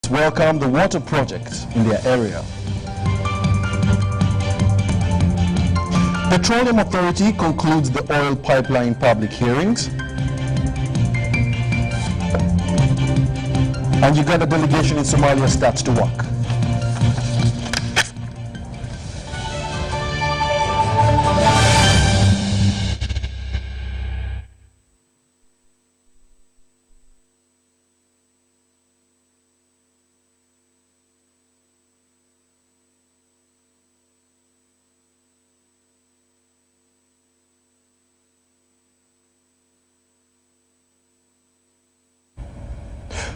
welcome the water project in their area. Petroleum Authority concludes the oil pipeline public hearings. And Uganda delegation in Somalia starts to work.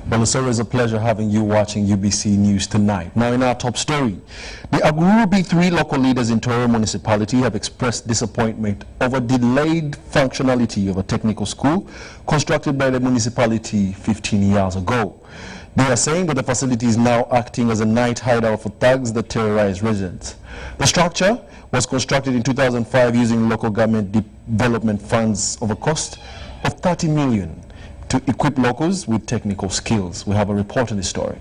Well, it's always a pleasure having you watching UBC News tonight. Now, in our top story, the Aguru B3 local leaders in Toro Municipality have expressed disappointment over delayed functionality of a technical school constructed by the municipality 15 years ago. They are saying that the facility is now acting as a night hideout for thugs that terrorize residents. The structure was constructed in 2005 using local government development funds of a cost of 30 million. To equip locals with technical skills. We have a report on this story.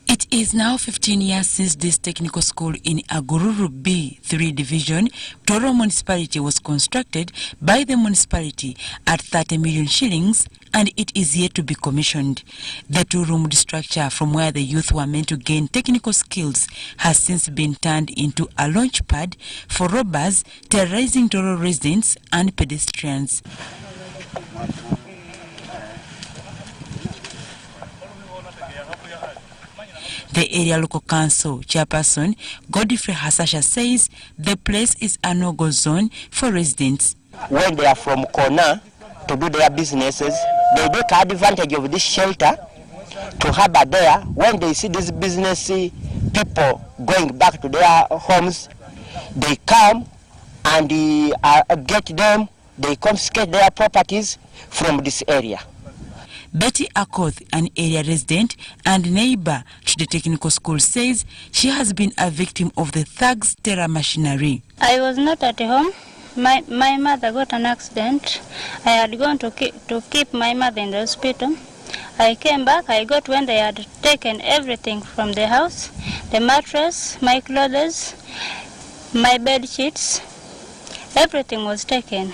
It is now 15 years since this technical school in Agururu B3 division, Toro municipality, was constructed by the municipality at 30 million shillings, and it is yet to be commissioned. The two-roomed structure from where the youth were meant to gain technical skills has since been turned into a launch pad for robbers terrorizing Toro residents and pedestrians. The area local council chairperson Godfrey Hasasha says the place is a no-go zone for residents. When they are from Kona to do their businesses, they take advantage of this shelter to harbor there. When they see these business people going back to their homes, they come and get them, they confiscate their properties from this area. Betty Akoth, an area resident and neighbor to the technical school, says she has been a victim of the thugs' terror machinery. I was not at home. My mother got an accident. I had gone to keep my mother in the hospital. I came back. I got when they had taken everything from the house, the mattress, my clothes, my bed sheets, everything was taken.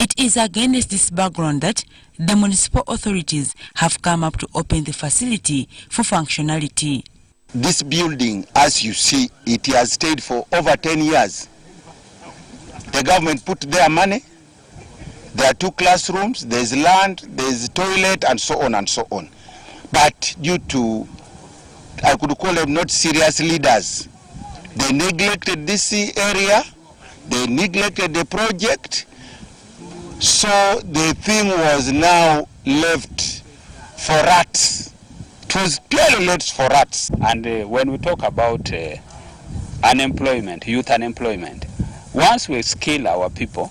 It is against this background that the municipal authorities have come up to open the facility for functionality. This building, as you see, it has stayed for over 10 years. The government put their money. There are 2 classrooms, there's land, there's toilet, and so on and so on. But due to, I could call them not serious leaders, they neglected this area, they neglected the project, so the thing was now left for rats. It was purely left for rats. And when we talk about unemployment, youth unemployment, once we skill our people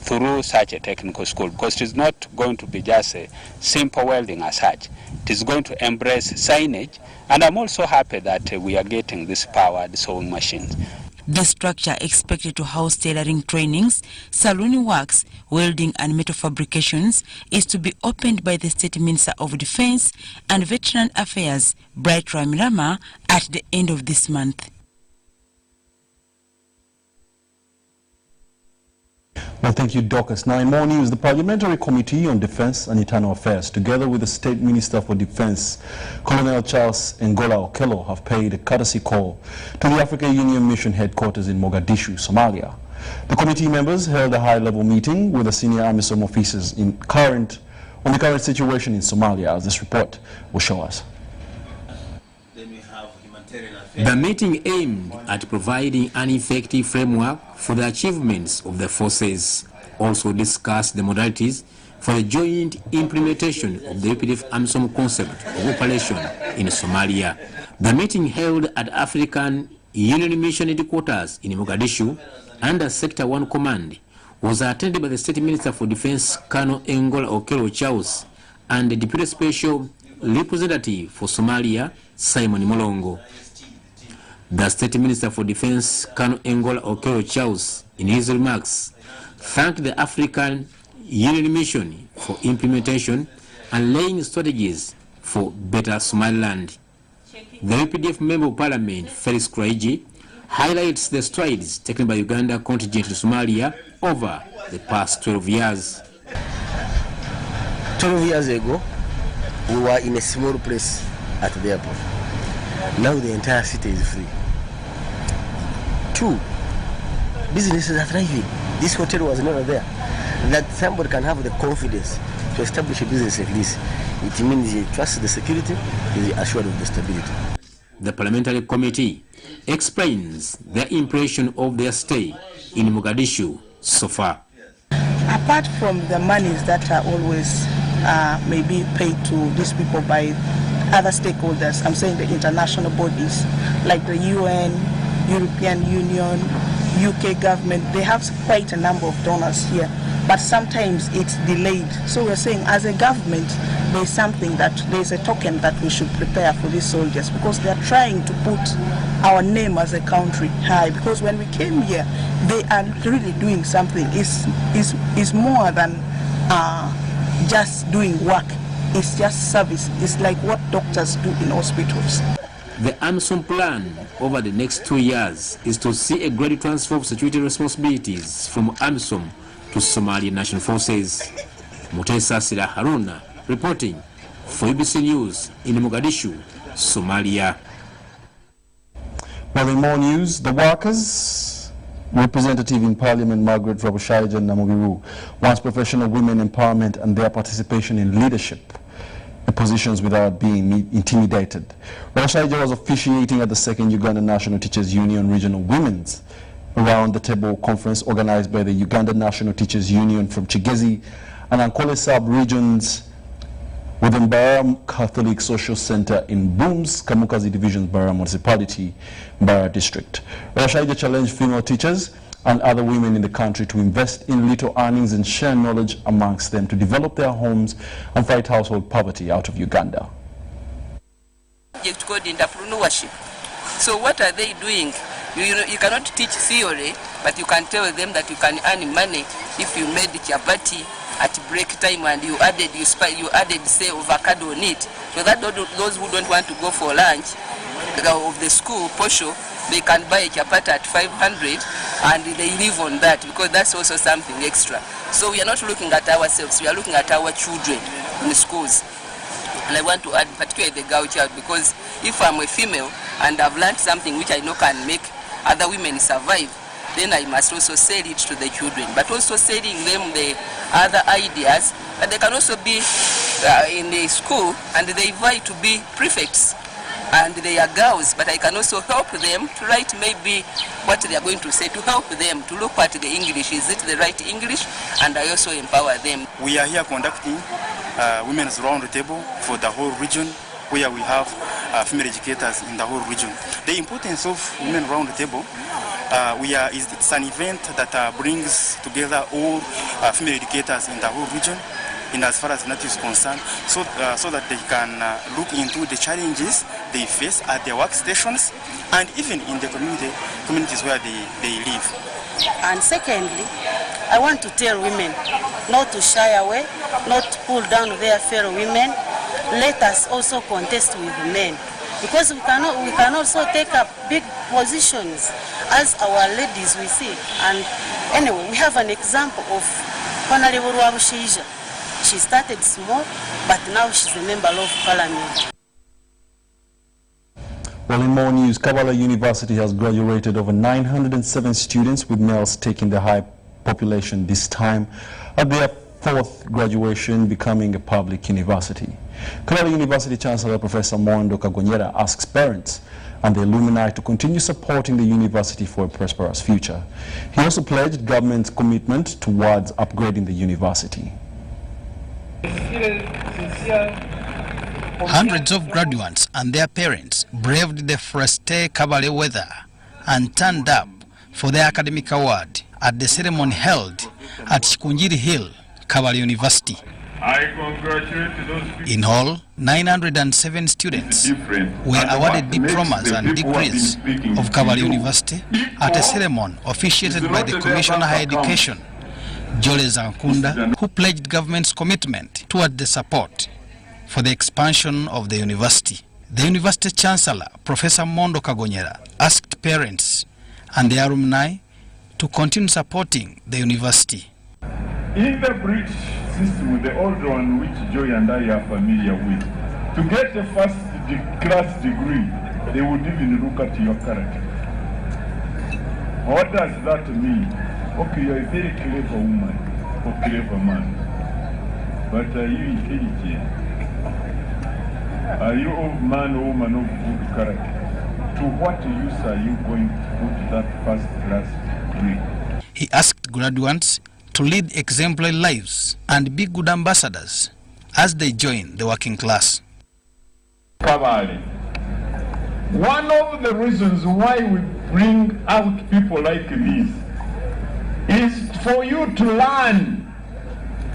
through such a technical school, because it is not going to be just a simple welding as such, it is going to embrace signage, and I'm also happy that we are getting these powered sewing machines. The structure expected to house tailoring trainings, saloon works, welding and metal fabrications is to be opened by the State Minister of Defense and Veteran Affairs, Bright Ramirama, at the end of this month. Well, thank you, Dorcas. Now, in more news, the Parliamentary Committee on Defense and Internal Affairs, together with the State Minister for Defense, Colonel Charles Ngola Okello, have paid a courtesy call to the African Union Mission headquarters in Mogadishu, Somalia. The committee members held a high-level meeting with the senior AMISOM officers on the current situation in Somalia, as this report will show us. The meeting aimed at providing an effective framework for the achievements of the forces. Also discussed the modalities for the joint implementation of the repetitive AMISOM concept of operation in Somalia. The meeting held at African Union Mission headquarters in Mogadishu under Sector 1 Command was attended by the State Minister for Defense, Colonel Ngola Okello Charles, and the Deputy Special Representative for Somalia, Simon Molongo. The State Minister for Defense, Colonel Ngola Okello Charles, in his remarks, thanked the African Union Mission for implementation and laying strategies for better Somaliland. The UPDF Member of Parliament, Felix Kraiji, highlights the strides taken by Uganda contingent to Somalia over the past 12 years. 12 years ago, we were in a small place at the airport. Now the entire city is free. 2, businesses are thriving. This hotel was never there. That somebody can have the confidence to establish a business like this, it means he trusts the security, he is assured of the stability. The parliamentary committee explains their impression of their stay in Mogadishu so far. Apart from the monies that are always maybe paid to these people by other stakeholders, I'm saying the international bodies like the UN, European Union, UK government, they have quite a number of donors here, but sometimes it's delayed. So we're saying as a government, there's a token that we should prepare for these soldiers, because they're trying to put our name as a country high, because when we came here, they are really doing something. It's more than just doing work. It's just service. It's like what doctors do in hospitals. The AMISOM plan over the next 2 years is to see a gradual transfer of security responsibilities from AMISOM to Somali National Forces. Mutesa Sira Haruna reporting for UBC News in Mogadishu, Somalia. Well, in more news, the workers representative in Parliament, Margaret Rabushaija Namugiru, wants professional women empowerment and their participation in leadership positions without being intimidated. Rabushaija was officiating at the second Uganda National Teachers Union Regional Women's Around the Table conference organized by the Uganda National Teachers Union from Chigezi and Ankole sub-regions within Bara Catholic Social Center in Booms, Kamukazi Division, Bara Municipality, Bara District. Rabushaija challenged female teachers and other women in the country to invest in little earnings and share knowledge amongst them to develop their homes and fight household poverty out of Uganda. It's called entrepreneurship. So what are they doing? You cannot teach theory, but you can tell them that you can earn money if you made chapati at break time and you added say avocado on it, so that those who don't want to go for lunch of the school portion, they can buy a chapati at 500 and they live on that, because that's also something extra. So we are not looking at ourselves, we are looking at our children in the schools. And I want to add particularly the girl child, because if I'm a female and I've learned something which I know can make other women survive, then I must also sell it to the children, but also selling them the other ideas. But they can also be in the school and they vie to be prefects, and they are girls, but I can also help them to write maybe what they are going to say, to help them to look at the English, is it the right English, and I also empower them. We are here conducting Women's Round the Table for the whole region, where we have female educators in the whole region. The importance of Women Round the Table, it's an event that brings together all female educators in the whole region, in as far as that is concerned, so that they can look into the challenges they face at their workstations and even in the communities where they live. And secondly, I want to tell women not to shy away, not to pull down their fellow women. Let us also contest with men, because we can also take up big positions as our ladies we see. And anyway, we have an example of Honorable Rabushaija. She started small, but now she's a member of Parliament. Well, in more news, Kampala University has graduated over 907 students, with males taking the high population this time at their fourth graduation, becoming a public university. Kampala University Chancellor Professor Mondo Kagonyera asks parents and the alumni to continue supporting the university for a prosperous future. He also pledged government's commitment towards upgrading the university. Hundreds of graduates and their parents braved the frosty Kabale weather and turned up for their academic award at the ceremony held at Shikunjiri Hill, Kabale University. I congratulate those people. In all, 907 students were awarded diplomas and degrees of Kabale University at a ceremony officiated by the Commissioner of Higher Education, Jole Zankunda, who pledged government's commitment toward the support for the expansion of the university. The University Chancellor, Professor Mondo Kagonyera, asked parents and the alumni to continue supporting the university. In the British system, the old one which Joy and I are familiar with, to get a first class degree, they would even look at your character. What does that mean? Okay, you're a very clever woman or clever man, but are you intelligent? Are you a man or woman of good character? To what use are you going to put that first class degree? He asked graduates to lead exemplary lives and be good ambassadors as they join the working class. Kabale. One of the reasons why we bring out people like this is for you to learn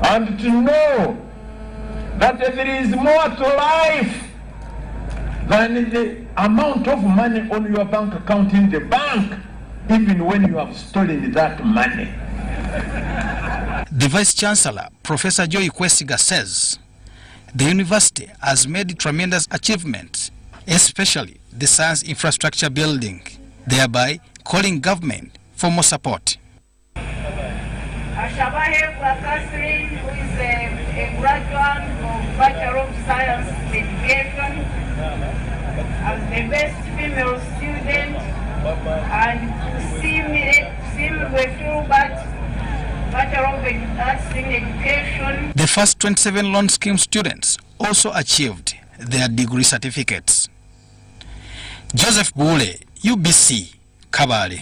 and to know that there is more to life than the amount of money on your bank account in the bank, even when you have stolen that money. The Vice Chancellor, Professor Joy Kwesiga, says the university has made tremendous achievements, especially the science infrastructure building, thereby calling government for more support. Ashabahe Catherine, who is a graduate of Bachelor of Science Education, as the best female student, and Bachelor of Arts in Education. The first 27 loan scheme students also achieved their degree certificates. Joseph Bule, UBC, Kabale.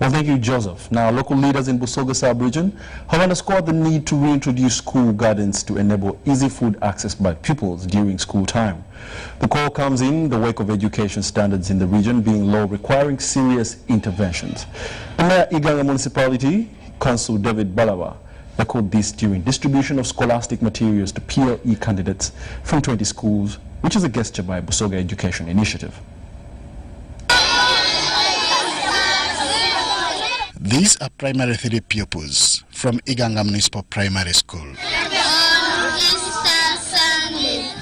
Well, thank you, Joseph. Now, local leaders in Busoga sub-region have underscored the need to reintroduce school gardens to enable easy food access by pupils during school time. The call comes in the wake of education standards in the region being low, requiring serious interventions. The Mayor Iganga Municipality, Council David Balawa, echoed this during distribution of scholastic materials to PLE candidates from 20 schools, which is a gesture by Busoga Education Initiative. These are primary 3 pupils from Iganga Municipal Primary School.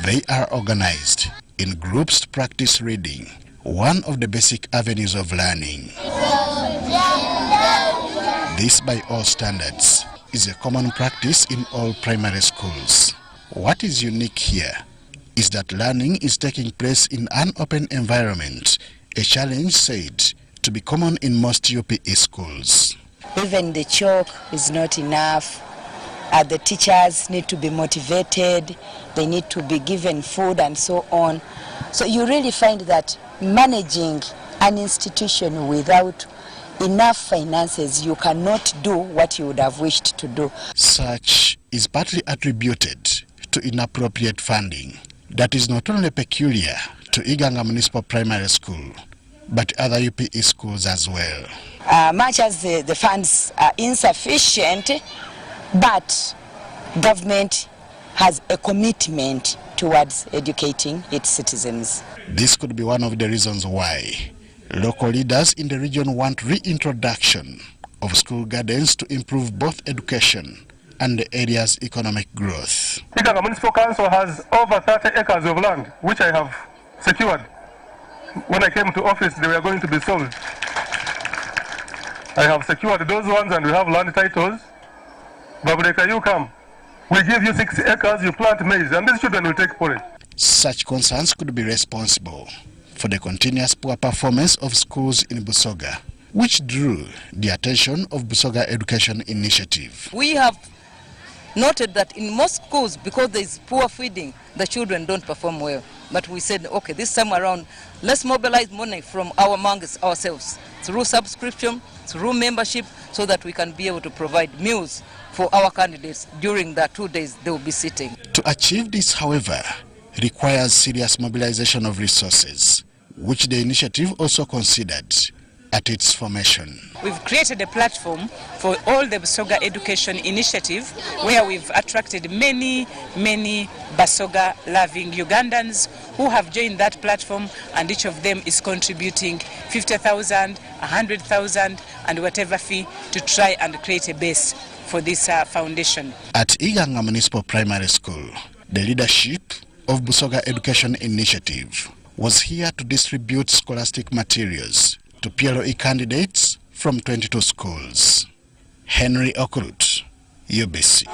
They are organized in groups to practice reading, one of the basic avenues of learning. This, by all standards, is a common practice in all primary schools. What is unique here is that learning is taking place in an open environment, a challenge said to be common in most UPE schools. Even the chalk is not enough. The teachers need to be motivated, they need to be given food and so on. So you really find that managing an institution without enough finances, you cannot do what you would have wished to do. Such is partly attributed to inappropriate funding that is not only peculiar to Iganga Municipal Primary School, but other UPE schools as well. Much as the funds are insufficient, but government has a commitment towards educating its citizens. This could be one of the reasons why local leaders in the region want reintroduction of school gardens to improve both education and the area's economic growth. Iganga Municipal Council has over 30 acres of land, which I have secured. When I came to office, they were going to be sold. I have secured those ones and we have land titles. Babureka, you come. We give you 6 acres, you plant maize, and these children will take porridge. Such concerns could be responsible for the continuous poor performance of schools in Busoga, which drew the attention of Busoga Education Initiative. We have noted that in most schools, because there is poor feeding, the children don't perform well. But we said, okay, this time around, let's mobilize money from amongst ourselves through subscription, through membership, so that we can be able to provide meals for our candidates during the 2 days they will be sitting. To achieve this, however, requires serious mobilization of resources, which the initiative also considered at its formation. We've created a platform for all the Busoga Education Initiative, where we've attracted many Busoga-loving Ugandans who have joined that platform, and each of them is contributing 50,000, 100,000, and whatever fee to try and create a base for this foundation. At Iganga Municipal Primary School, The leadership of Busoga Education Initiative was here to distribute scholastic materials to PLOE candidates from 22 schools. Henry Okurut, UBC.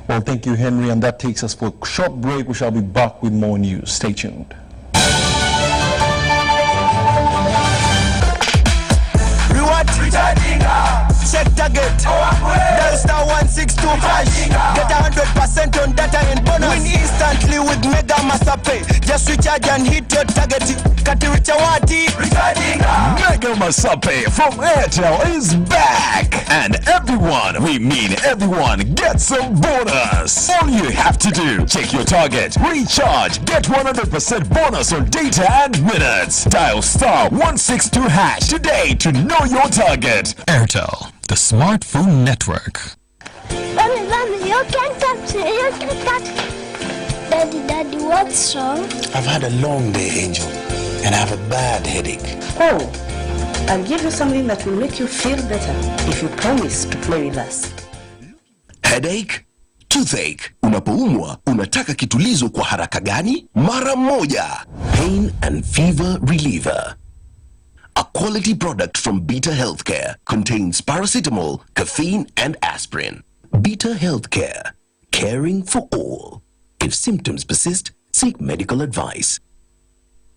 Well, thank you, Henry, and that takes us for a short break. We shall be back with more news. Stay tuned. Check target. Dial star 162 hash. Get 100% on data and bonus. Win instantly with Mega Masape. Just recharge and hit your target. Katiricha wati. Mega Masape from Airtel is back. And everyone, we mean everyone, gets a bonus. All you have to do, check your target, recharge, get 100% bonus on data and minutes. Dial star 162 hash today to know your target. Airtel, the smartphone network. Mommy, you can't touch it. You can't touch it. Daddy, what's wrong? I've had a long day, Angel, and I have a bad headache. Oh, I'll give you something that will make you feel better if you promise to play with us. Headache? Toothache. Unapoumwa, unataka kitulizo kwa haraka gani? Mara moja. Pain and fever reliever. A quality product from Beta Healthcare, contains paracetamol, caffeine and aspirin. Beta Healthcare, caring for all. If symptoms persist, seek medical advice.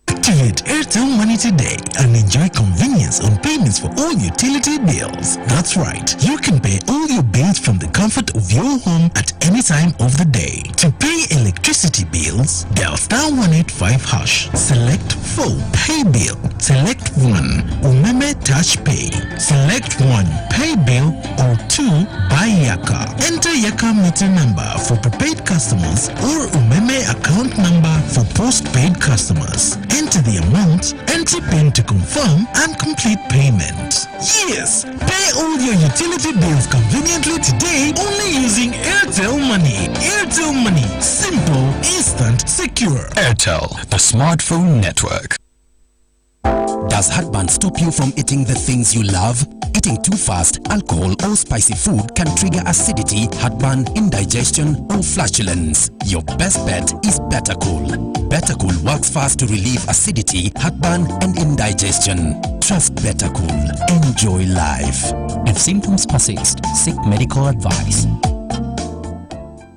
Activate Airtel Money today and enjoy convenience on payments for all utility bills. That's right, you can pay all your bills from the comfort of your home at any time of the day. To pay electricity bills, dial star 185 hash. Select 4, pay bill. Select 1, Umeme Touch Pay. Select 1, pay bill, or 2, buy Yaka. Enter Yaka meter number for prepaid customers or Umeme account number for postpaid customers. Enter the amount, enter PIN to confirm and complete payment. Yes, pay all your utility bills conveniently today only using Airtel Money. Airtel Money, simple, instant, secure. Airtel, the smartphone network. Does heartburn stop you from eating the things you love? Eating too fast, alcohol or spicy food can trigger acidity, heartburn, indigestion or flatulence. Your best bet is Better Cool. Better Cool works fast to relieve acidity, heartburn and indigestion. Trust Better Cool. Enjoy life. If symptoms persist, seek medical advice.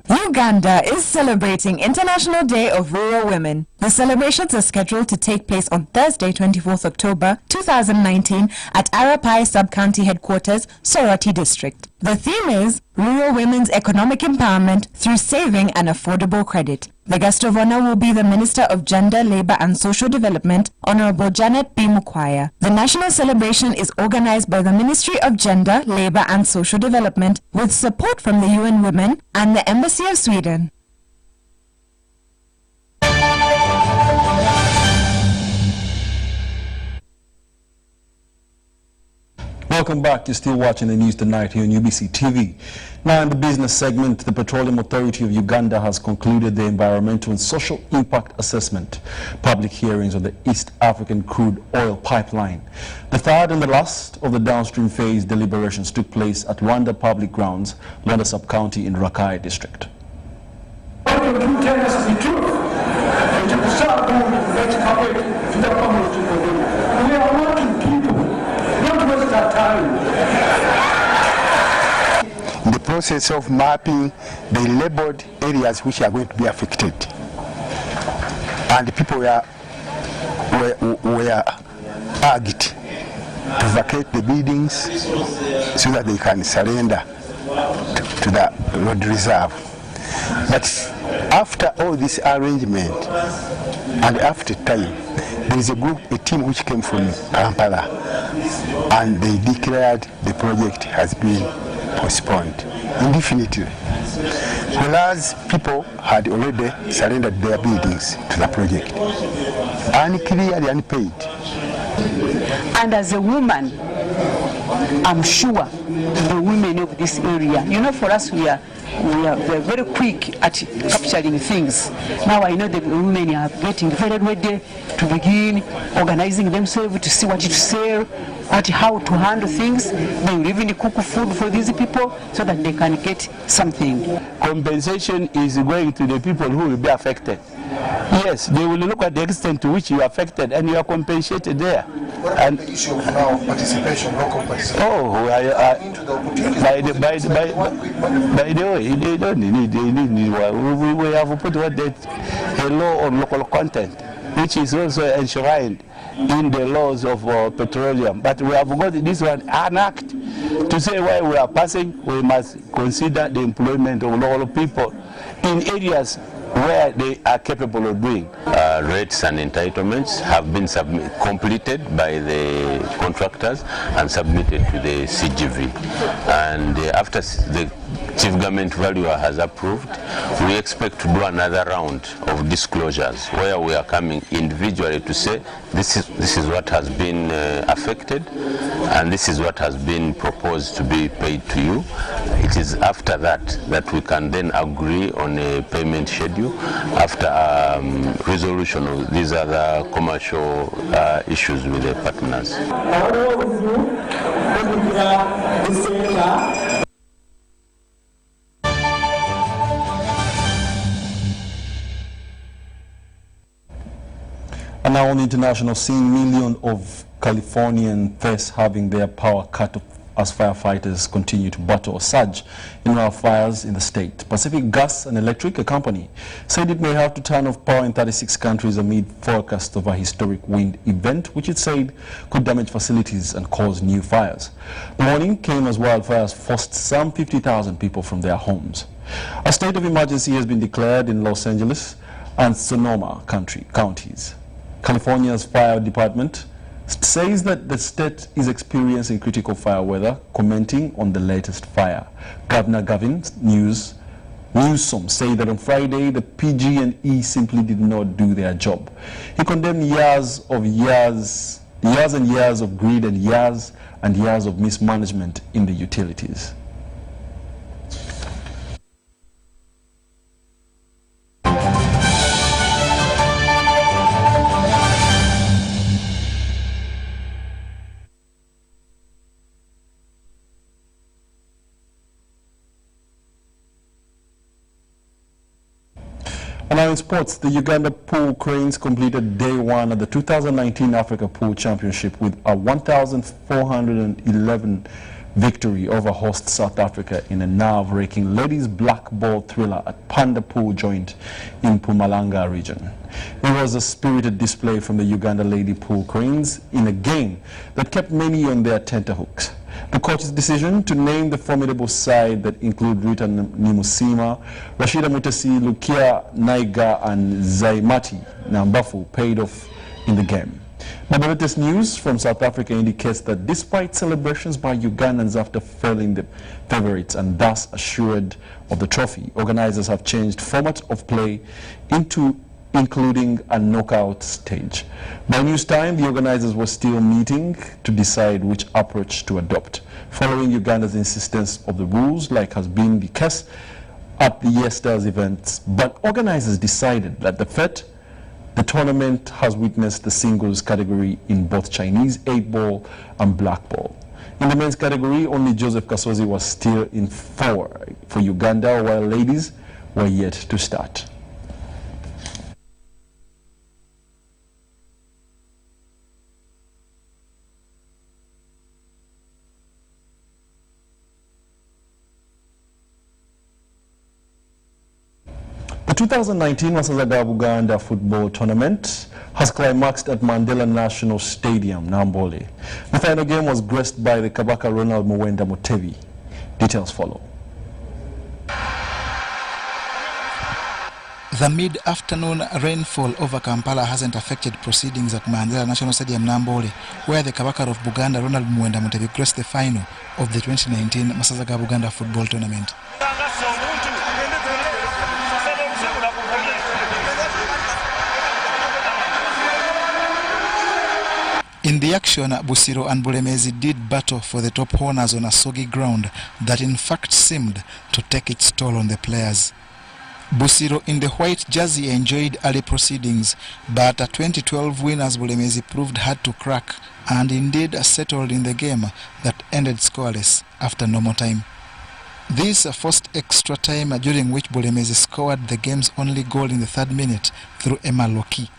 Uganda is celebrating International Day of Rural Women. The celebrations are scheduled to take place on Thursday, 24th October 2019 at Arapai Sub-County Headquarters, Soroti District. The theme is Rural Women's Economic Empowerment through Saving and Affordable Credit. The guest of honor will be the Minister of Gender, Labour and Social Development, Honorable Janet B. Mukwaya. The national celebration is organized by the Ministry of Gender, Labour and Social Development with support from the UN Women and the Embassy of Sweden. Welcome back. You're still watching the news tonight here on UBC TV. Now in the business segment, the Petroleum Authority of Uganda has concluded the environmental and social impact assessment public hearings on the East African crude oil pipeline. The third and the last of the downstream phase deliberations took place at Rwanda Public Grounds, Rwanda Sub-County in Rakai District. In the process of mapping, they labeled areas which are going to be affected, and people were urged to vacate the buildings so that they can surrender to the road reserve. But after all this arrangement and after time, there is a team which came from Kampala, and they declared the project has been postponed indefinitely, whereas people had already surrendered their buildings to the project, unclearly unpaid. And as a woman, I'm sure the women of this area, you know, for us we are very quick at capturing things. Now I know the women are getting very ready to begin organizing themselves to see what to sell, how to handle things. They will even cook food for these people so that they can get something. Compensation is going to the people who will be affected. Yes, they will look at the extent to which you are affected and you are compensated there. What about the issue of now participation, local participation? By the way, they don't need. We have put a law on local content, which is also enshrined in the laws of petroleum. But we have got this one, an act, to say why we are passing, we must consider the employment of local people in areas where they are capable of doing. Rates and entitlements have been completed by the contractors and submitted to the CGV. And after the Chief Government Valuer has approved, we expect to do another round of disclosures where we are coming individually to say this is what has been affected and this is what has been proposed to be paid to you. It is after that we can then agree on a payment schedule after resolution of these other commercial issues with the partners. And now on the international scene, millions of Californians face having their power cut as firefighters continue to battle a surge in wildfires in the state. Pacific Gas and Electric, a company, said it may have to turn off power in 36 countries amid forecast of a historic wind event, which it said could damage facilities and cause new fires. The warning came as wildfires forced some 50,000 people from their homes. A state of emergency has been declared in Los Angeles and Sonoma counties. California's fire department says that the state is experiencing critical fire weather, commenting on the latest fire. Governor Gavin Newsom said that on Friday the PG&E simply did not do their job. He condemned years and years of greed and years of mismanagement in the utilities. And now in sports, the Uganda pool cranes completed day one at the 2019 Africa Pool Championship with a 1,411 victory over host South Africa in a nerve-wracking ladies black ball thriller at Panda Pool Joint in Mpumalanga region. It was a spirited display from the Uganda lady pool cranes in a game that kept many on their tenterhooks. The coach's decision to name the formidable side that include Rita Nimusima, Rashida Mutesi, Lukia Naiga and Zaimati Nambafu paid off in the game. But the latest news from South Africa indicates that despite celebrations by Ugandans after failing the favorites and thus assured of the trophy, organizers have changed format of play including a knockout stage. By news time, the organizers were still meeting to decide which approach to adopt, following Uganda's insistence of the rules, like has been the case at the yesterday's events. But organizers decided that the tournament has witnessed the singles category in both Chinese 8-ball and black ball. In the men's category, only Joseph Kasozi was still in for Uganda, while ladies were yet to start. The 2019 Massazaga Buganda football tournament has climaxed at Mandela National Stadium, Nambole. The final game was graced by the Kabaka Ronald Muwenda Mutebi. Details follow. The mid-afternoon rainfall over Kampala hasn't affected proceedings at Mandela National Stadium, Nambole, where the Kabaka of Buganda Ronald Muwenda Mutebi graced the final of the 2019 Massazaga Buganda football tournament. In the action, Busiro and Bulemezi did battle for the top honors on a soggy ground that in fact seemed to take its toll on the players. Busiro in the white jersey enjoyed early proceedings, but 2012 winners Bulemezi proved hard to crack and indeed settled in the game that ended scoreless after normal time. This forced extra time during which Bulemezi scored the game's only goal in the 3rd minute through Emma Loki.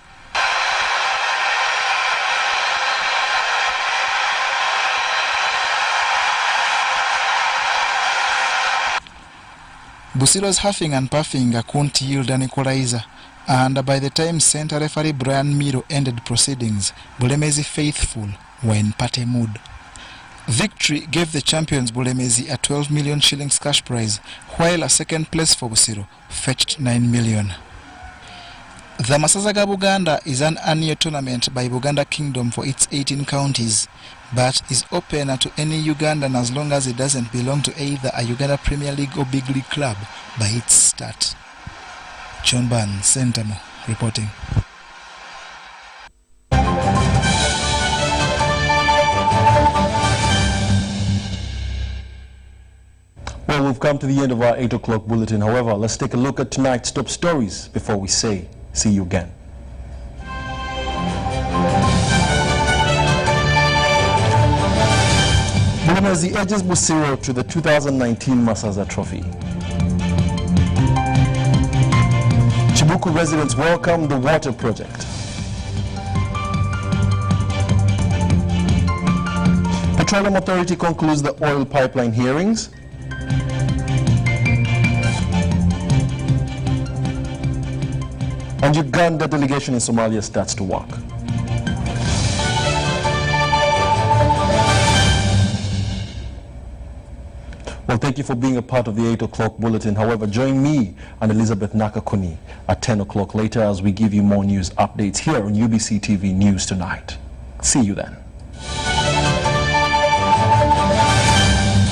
Busiro's huffing and puffing couldn't yield an equalizer, and by the time center referee Brian Miro ended proceedings, Bulemezi faithful were in party mood. Victory gave the champions Bulemezi a 12 million shillings cash prize, while a second place for Busiro fetched 9 million. The Masazaga Buganda is an annual tournament by Buganda Kingdom for its 18 counties, but is open to any Ugandan as long as it doesn't belong to either a Uganda Premier League or Big League club by its start. John Ban, Sentamo, reporting. Well, we've come to the end of our 8 o'clock bulletin. However, let's take a look at tonight's top stories before we say see you again. Bulemezi edges Busiro to the 2019 Masaza Trophy. Chibuku residents welcome the water project. Petroleum Authority concludes the oil pipeline hearings. And Uganda delegation in Somalia starts to work. Well, thank you for being a part of the 8 o'clock bulletin. However, join me and Elizabeth Nakakuni at 10 o'clock later as we give you more news updates here on UBC TV News Tonight. See you then.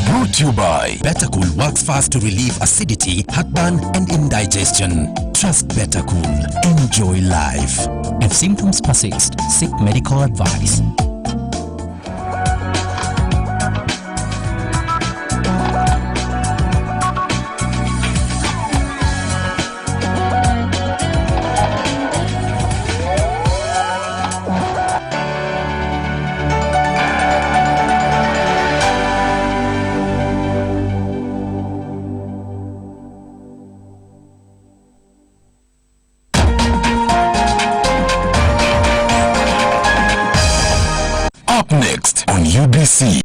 Brought to you by Better Cool works fast to relieve acidity, heartburn, and indigestion. Trust Better Cool. Enjoy life. If symptoms persist, seek medical advice.